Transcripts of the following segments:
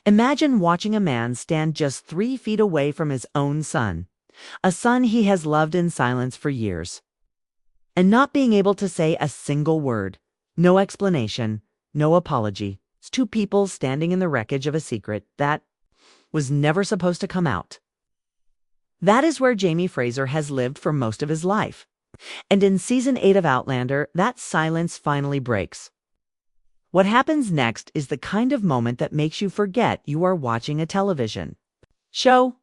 Imagine watching a man stand just 3 feet away from his own son, a son he has loved in silence for years, and not being able to say a single word, no explanation, no apology. It's two people standing in the wreckage of a secret that was never supposed to come out. That is where Jamie Fraser has lived for most of his life. And in season 8 of Outlander, that silence finally breaks. What happens next is the kind of moment that makes you forget you are watching a television show.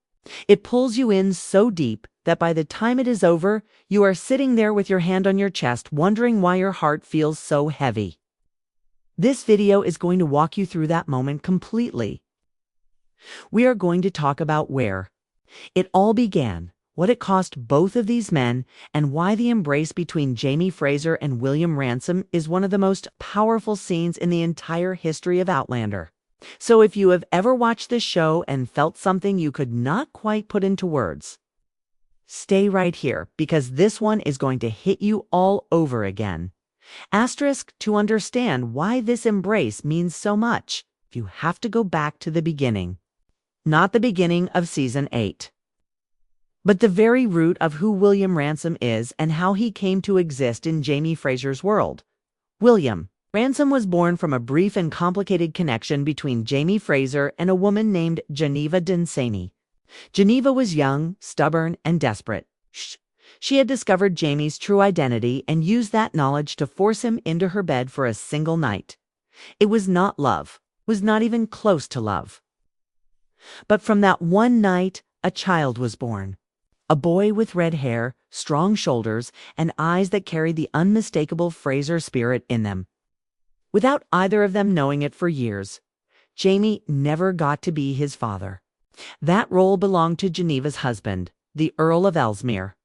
It pulls you in so deep that by the time it is over, you are sitting there with your hand on your chest, wondering why your heart feels so heavy. This video is going to walk you through that moment completely. We are going to talk about where it all began, what it cost both of these men, and why the embrace between Jamie Fraser and William Ransom is one of the most powerful scenes in the entire history of Outlander. So if you have ever watched this show and felt something you could not quite put into words, stay right here because this one is going to hit you all over again. Asterisk, to understand why this embrace means so much, you have to go back to the beginning. Not the beginning of season 8. But the very root of who William Ransom is and how he came to exist in Jamie Fraser's world. William Ransom was born from a brief and complicated connection between Jamie Fraser and a woman named Geneva Dunsany. Geneva was young, stubborn, and desperate. She had discovered Jamie's true identity and used that knowledge to force him into her bed for a single night. It was not love, was not even close to love. But from that one night, a child was born. A boy with red hair, strong shoulders, and eyes that carried the unmistakable Fraser spirit in them. Without either of them knowing it for years, Jamie never got to be his father. That role belonged to Geneva's husband, the Earl of Ellesmere,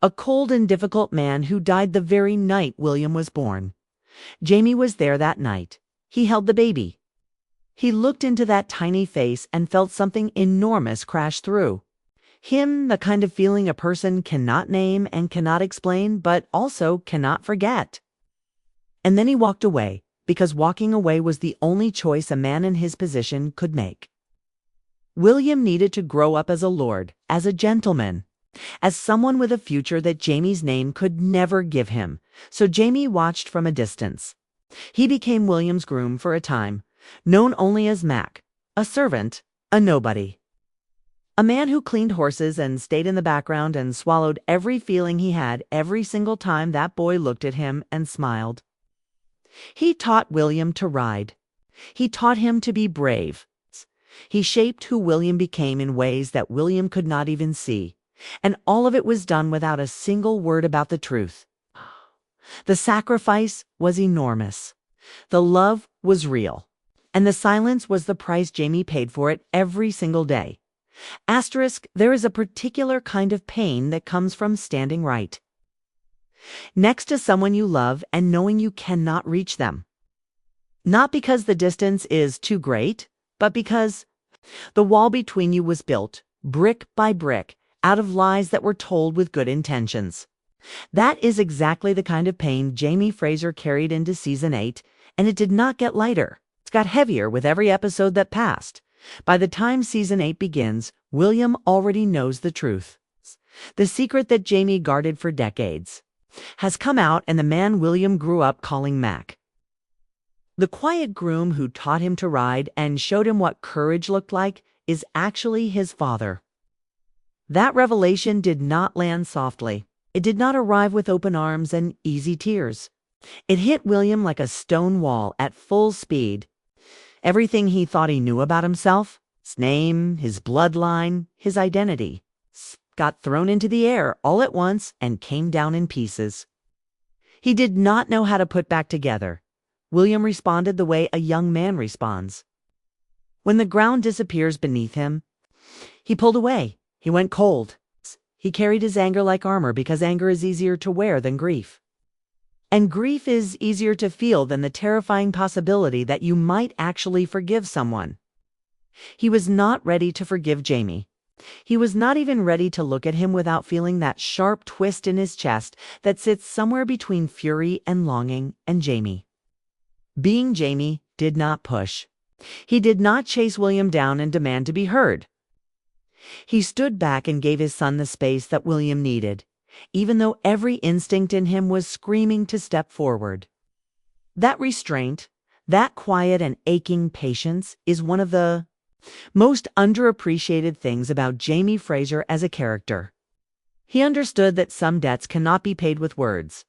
a cold and difficult man who died the very night William was born. Jamie was there that night. He held the baby. He looked into that tiny face and felt something enormous crash through him, the kind of feeling a person cannot name and cannot explain, but also cannot forget. And then he walked away, because walking away was the only choice a man in his position could make. William needed to grow up as a lord, as a gentleman, as someone with a future that Jamie's name could never give him. So Jamie watched from a distance. He became William's groom for a time, known only as Mac, a servant, a nobody. A man who cleaned horses and stayed in the background and swallowed every feeling he had every single time that boy looked at him and smiled. He taught William to ride. He taught him to be brave. He shaped who William became in ways that William could not even see. And all of it was done without a single word about the truth. The sacrifice was enormous. The love was real. And the silence was the price Jamie paid for it every single day. Asterisk, there is a particular kind of pain that comes from standing right next to someone you love and knowing you cannot reach them. Not because the distance is too great, but because the wall between you was built, brick by brick, out of lies that were told with good intentions. That is exactly the kind of pain Jamie Fraser carried into season 8, and it did not get lighter. It got heavier with every episode that passed. By the time season 8 begins, William already knows the truth. The secret that Jamie guarded for decades has come out, and the man William grew up calling Mac, the quiet groom who taught him to ride and showed him what courage looked like, is actually his father. That revelation did not land softly. It did not arrive with open arms and easy tears. It hit William like a stone wall at full speed. Everything he thought he knew about himself, his name, his bloodline, his identity, got thrown into the air all at once and came down in pieces. He did not know how to put back together. William responded the way a young man responds. When the ground disappears beneath him, he pulled away. He went cold. He carried his anger like armor because anger is easier to wear than grief. And grief is easier to feel than the terrifying possibility that you might actually forgive someone. He was not ready to forgive Jamie. He was not even ready to look at him without feeling that sharp twist in his chest that sits somewhere between fury and longing and Jamie. Being Jamie did not push. He did not chase William down and demand to be heard. He stood back and gave his son the space that William needed, even though every instinct in him was screaming to step forward. That restraint, that quiet and aching patience, is one of the most underappreciated things about Jamie Fraser as a character. He understood that some debts cannot be paid with words.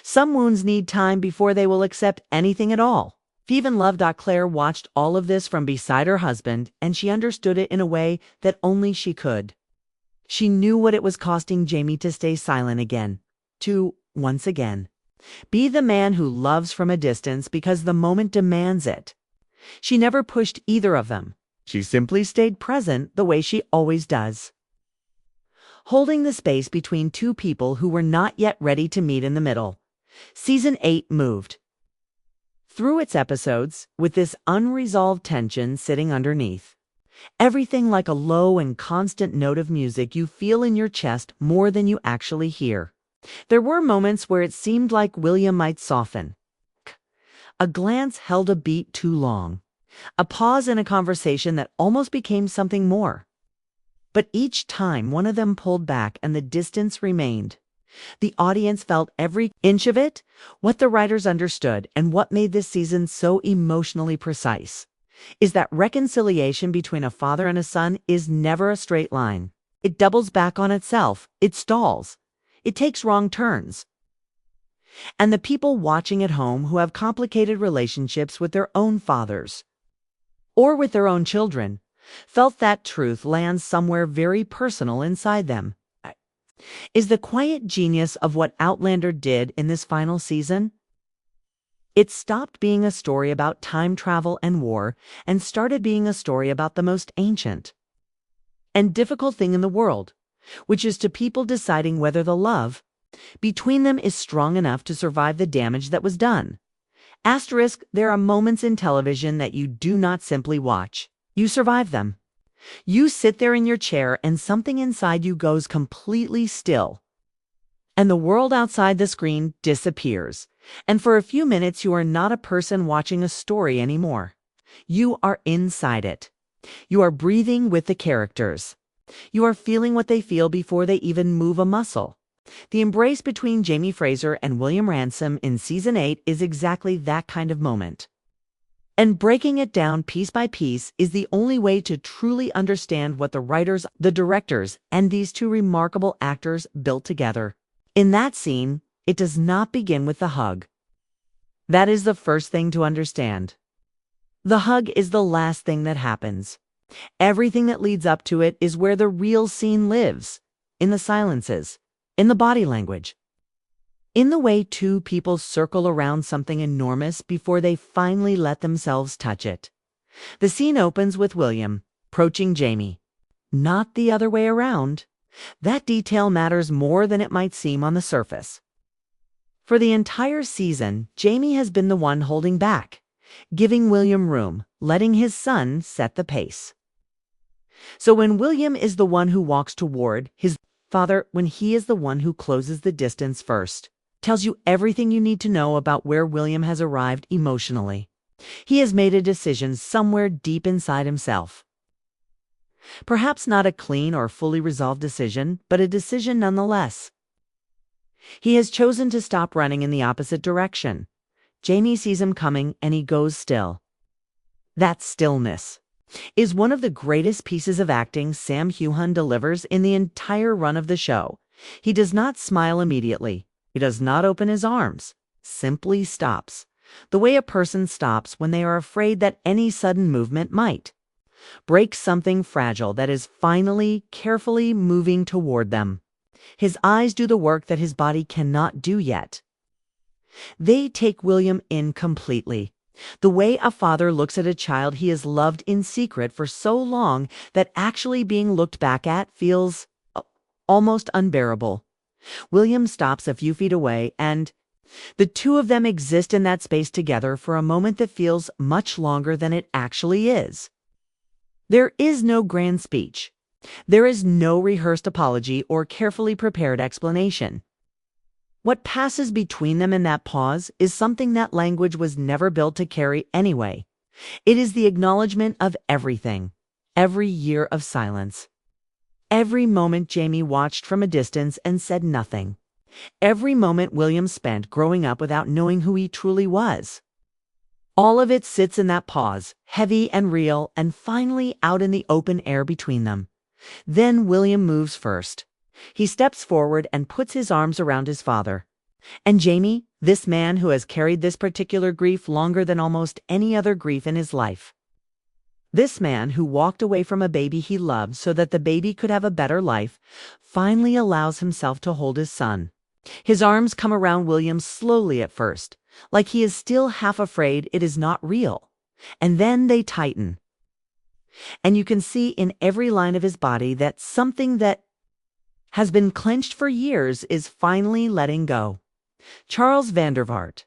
Some wounds need time before they will accept anything at all. Even loved Claire watched all of this from beside her husband, and she understood it in a way that only she could. She knew what it was costing Jamie to stay silent again, to, once again, be the man who loves from a distance because the moment demands it. She never pushed either of them. She simply stayed present the way she always does, holding the space between two people who were not yet ready to meet in the middle. Season 8 moved through its episodes with this unresolved tension sitting underneath. Everything like a low and constant note of music you feel in your chest more than you actually hear. There were moments where it seemed like William might soften. A glance held a beat too long. A pause in a conversation that almost became something more. But each time one of them pulled back and the distance remained. The audience felt every inch of it. What the writers understood and what made this season so emotionally precise is that reconciliation between a father and a son is never a straight line. It doubles back on itself. It stalls. It takes wrong turns. And the people watching at home who have complicated relationships with their own fathers or with their own children felt that truth land somewhere very personal inside them. Is the quiet genius of what Outlander did in this final season? It stopped being a story about time travel and war and started being a story about the most ancient and difficult thing in the world, which is to people deciding whether the love between them is strong enough to survive the damage that was done. Asterisk, there are moments in television that you do not simply watch. You survive them. You sit there in your chair and something inside you goes completely still. And the world outside the screen disappears. And for a few minutes you are not a person watching a story anymore. You are inside it. You are breathing with the characters. You are feeling what they feel before they even move a muscle. The embrace between Jamie Fraser and William Ransom in Season 8 is exactly that kind of moment. And breaking it down piece by piece is the only way to truly understand what the writers, the directors, and these two remarkable actors built together. In that scene, it does not begin with the hug. That is the first thing to understand. The hug is the last thing that happens. Everything that leads up to it is where the real scene lives, in the silences, in the body language, in the way two people circle around something enormous before they finally let themselves touch it. The scene opens with William approaching Jamie, not the other way around. That detail matters more than it might seem on the surface. For the entire season, Jamie has been the one holding back, giving William room, letting his son set the pace. So when William is the one who walks toward his father, when he is the one who closes the distance first, tells you everything you need to know about where William has arrived emotionally. He has made a decision somewhere deep inside himself. Perhaps not a clean or fully resolved decision, but a decision nonetheless. He has chosen to stop running in the opposite direction. Jamie sees him coming and he goes still. That stillness is one of the greatest pieces of acting Sam Heughan delivers in the entire run of the show. He does not smile immediately. He does not open his arms, simply stops, the way a person stops when they are afraid that any sudden movement might break something fragile that is finally, carefully moving toward them. His eyes do the work that his body cannot do yet. They take William in completely, the way a father looks at a child he has loved in secret for so long that actually being looked back at feels almost unbearable. William stops a few feet away, and the two of them exist in that space together for a moment that feels much longer than it actually is. There is no grand speech. There is no rehearsed apology or carefully prepared explanation. What passes between them in that pause is something that language was never built to carry anyway. It is the acknowledgement of everything, every year of silence, every moment Jamie watched from a distance and said nothing, every moment William spent growing up without knowing who he truly was. All of it sits in that pause, heavy and real, and finally out in the open air between them. Then William moves first. He steps forward and puts his arms around his father. And Jamie, this man who has carried this particular grief longer than almost any other grief in his life. This man who walked away from a baby he loved so that the baby could have a better life, finally allows himself to hold his son. His arms come around William slowly at first, like he is still half afraid it is not real. And then they tighten. And you can see in every line of his body that something that has been clenched for years is finally letting go. Charles Vandervaart,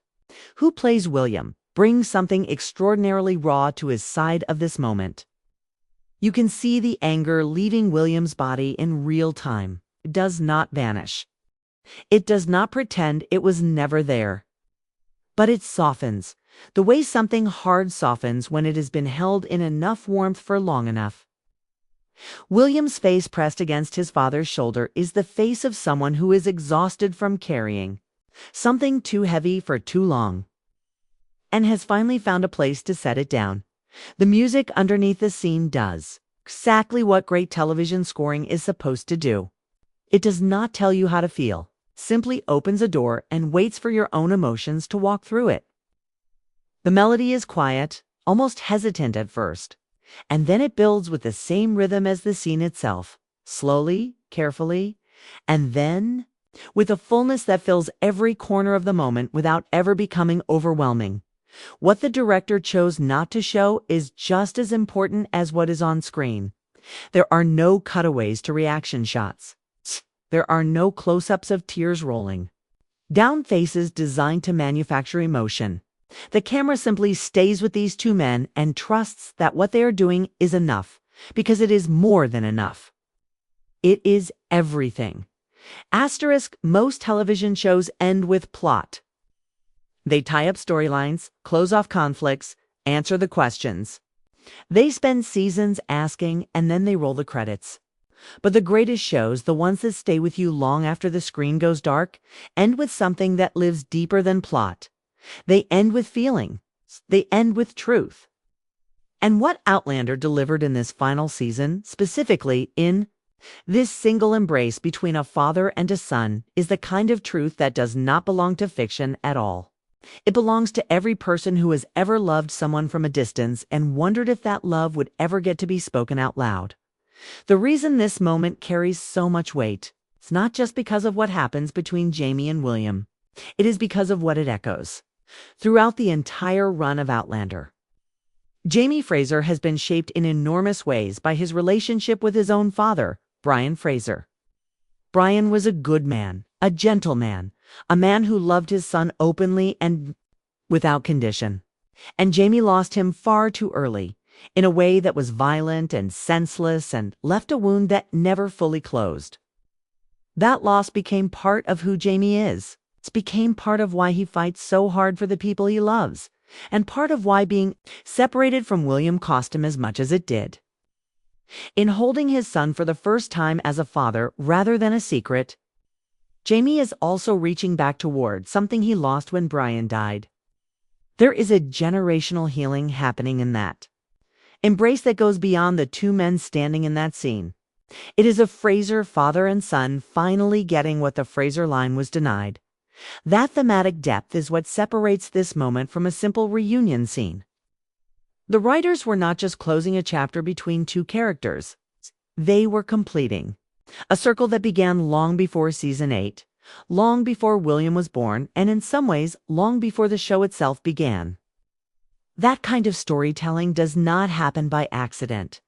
who plays William, brings something extraordinarily raw to his side of this moment. You can see the anger leaving William's body in real time. It does not vanish. It does not pretend it was never there. But it softens, the way something hard softens when it has been held in enough warmth for long enough. William's face pressed against his father's shoulder is the face of someone who is exhausted from carrying something too heavy for too long, and has finally found a place to set it down. The music underneath the scene does exactly what great television scoring is supposed to do. It does not tell you how to feel, simply opens a door and waits for your own emotions to walk through it. The melody is quiet, almost hesitant at first, and then it builds with the same rhythm as the scene itself, slowly, carefully, and then with a fullness that fills every corner of the moment without ever becoming overwhelming. What the director chose not to show is just as important as what is on screen. There are no cutaways to reaction shots. There are no close-ups of tears rolling down faces designed to manufacture emotion. The camera simply stays with these two men and trusts that what they are doing is enough, because it is more than enough. It is everything. Asterisk, most television shows end with plot. They tie up storylines, close off conflicts, answer the questions. They spend seasons asking, and then they roll the credits. But the greatest shows, the ones that stay with you long after the screen goes dark, end with something that lives deeper than plot. They end with feeling. They end with truth. And what Outlander delivered in this final season, specifically in this single embrace between a father and a son, is the kind of truth that does not belong to fiction at all. It belongs to every person who has ever loved someone from a distance and wondered if that love would ever get to be spoken out loud. The reason this moment carries so much weight, it's not just because of what happens between Jamie and William. It is because of what it echoes throughout the entire run of Outlander. Jamie Fraser has been shaped in enormous ways by his relationship with his own father, Brian Fraser. Brian was a good man, a gentle man, a man who loved his son openly and without condition. And Jamie lost him far too early, in a way that was violent and senseless and left a wound that never fully closed. That loss became part of who Jamie is. It became part of why he fights so hard for the people he loves, and part of why being separated from William cost him as much as it did. In holding his son for the first time as a father rather than a secret, Jamie is also reaching back toward something he lost when Brian died. There is a generational healing happening in that embrace that goes beyond the two men standing in that scene. It is a Fraser father and son finally getting what the Fraser line was denied. That thematic depth is what separates this moment from a simple reunion scene. The writers were not just closing a chapter between two characters. They were completing a circle that began long before season 8, long before William was born, and in some ways, long before the show itself began. That kind of storytelling does not happen by accident.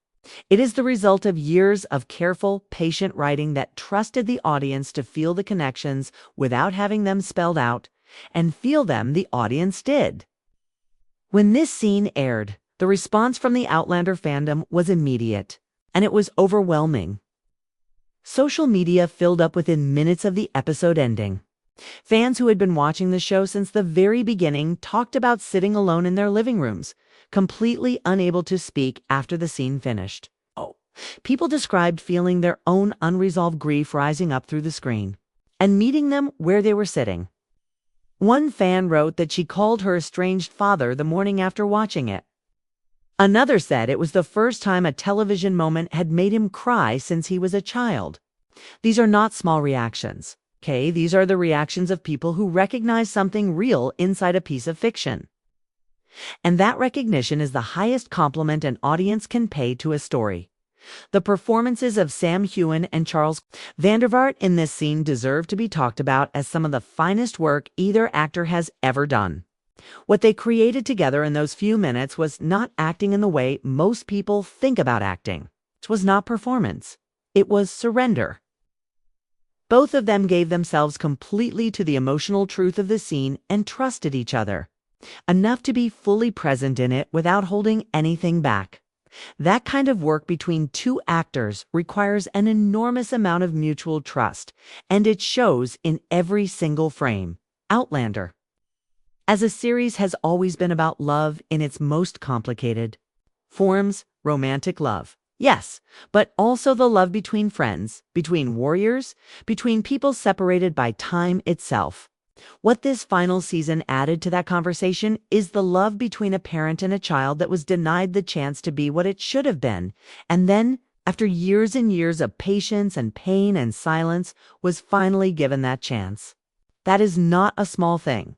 It is the result of years of careful, patient writing that trusted the audience to feel the connections without having them spelled out, and feel them the audience did. When this scene aired, the response from the Outlander fandom was immediate, and it was overwhelming. Social media filled up within minutes of the episode ending. Fans who had been watching the show since the very beginning talked about sitting alone in their living rooms, completely unable to speak after the scene finished. People described feeling their own unresolved grief rising up through the screen and meeting them where they were sitting. One fan wrote that she called her estranged father the morning after watching it. Another said it was the first time a television moment had made him cry since he was a child. These are not small reactions, okay? These are the reactions of people who recognize something real inside a piece of fiction. And that recognition is the highest compliment an audience can pay to a story. The performances of Sam Heughan and Charles Vandervaart in this scene deserve to be talked about as some of the finest work either actor has ever done. What they created together in those few minutes was not acting in the way most people think about acting. It was not performance. It was surrender. Both of them gave themselves completely to the emotional truth of the scene and trusted each other, enough to be fully present in it without holding anything back. That kind of work between two actors requires an enormous amount of mutual trust, and it shows in every single frame. Outlander, as a series, has always been about love in its most complicated forms, romantic love. Yes, but also the love between friends, between warriors, between people separated by time itself. What this final season added to that conversation is the love between a parent and a child that was denied the chance to be what it should have been, and then, after years and years of patience and pain and silence, was finally given that chance. That is not a small thing.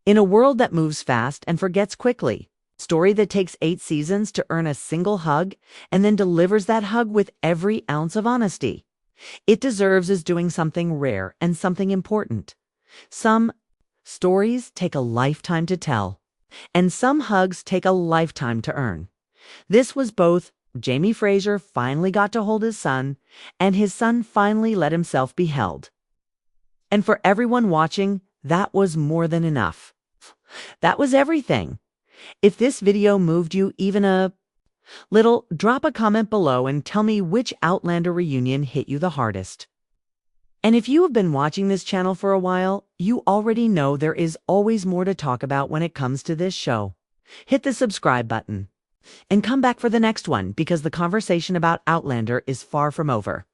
In a world that moves fast and forgets quickly, a story that takes 8 seasons to earn a single hug and then delivers that hug with every ounce of honesty, it deserves as doing something rare and something important. Some stories take a lifetime to tell, and some hugs take a lifetime to earn. This was both. Jamie Fraser finally got to hold his son, and his son finally let himself be held. And for everyone watching, that was more than enough. That was everything. If this video moved you even a little, drop a comment below and tell me which Outlander reunion hit you the hardest. And if you have been watching this channel for a while, you already know there is always more to talk about when it comes to this show. Hit the subscribe button and come back for the next one, because the conversation about Outlander is far from over.